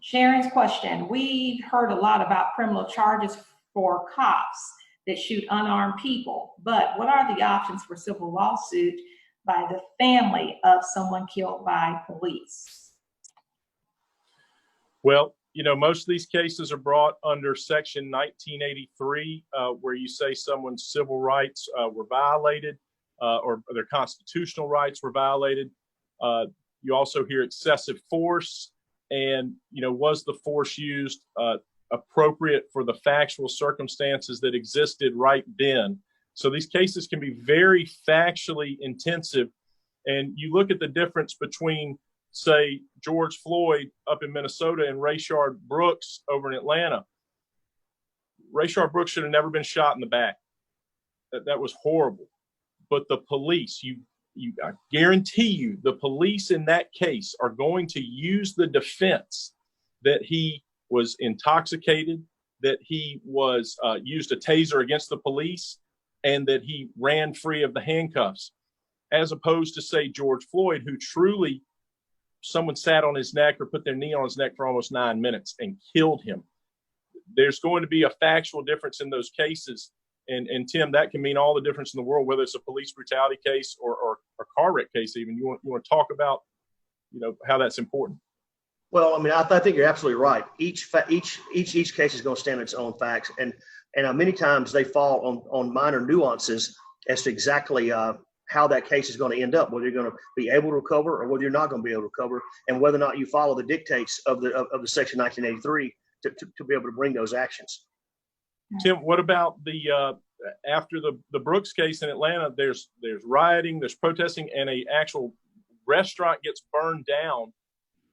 Sharon's question. We've heard a lot about criminal charges for cops that shoot unarmed people, but what are the options for civil lawsuit by the family of someone killed by police? Well, most of these cases are brought under Section 1983, where you say someone's civil rights were violated or their constitutional rights were violated. You also hear excessive force, and was the force used appropriate for the factual circumstances that existed right then? So these cases can be very factually intensive, and you look at the difference between, say, George Floyd up in Minnesota and Rayshard Brooks over in Atlanta. Rayshard Brooks should have never been shot in the back. That was horrible. But the police, I guarantee you, the police in that case are going to use the defense that he was intoxicated, that he was used a taser against the police, and that he ran free of the handcuffs, as opposed to, say, George Floyd, who truly someone sat on his neck or put their knee on his neck for almost 9 minutes and killed him. There's going to be a factual difference in those cases. And Tim, that can mean all the difference in the world, whether it's a police brutality case or a car wreck case. Even you want to talk about, how that's important. Well, I mean, I think you're absolutely right. Each case is going to stand on its own facts, and many times they fall on minor nuances as to exactly how that case is going to end up, whether you're going to be able to recover or whether you're not going to be able to recover, and whether or not you follow the dictates of the Section 1983 to be able to bring those actions. Tim, what about the after the Brooks case in Atlanta? There's rioting, there's protesting, and a actual restaurant gets burned down.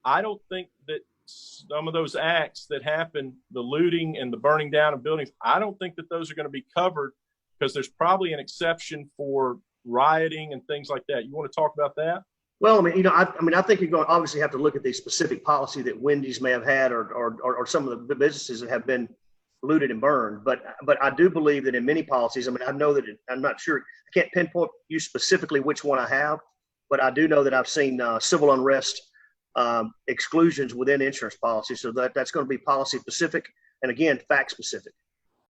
I don't think that some of those acts that happen, the looting and the burning down of buildings, I don't think that those are going to be covered, because there's probably an exception for rioting and things like that. You want to talk about that? Well, I mean, I think you're going to obviously have to look at the specific policy that Wendy's may have had, or some of the businesses that have been looted and burned. But I do believe that in many policies, I mean, I know that I'm not sure, I can't pinpoint you specifically which one I have, but I do know that I've seen civil unrest exclusions within insurance policy. So that's going to be policy specific, and again, fact specific.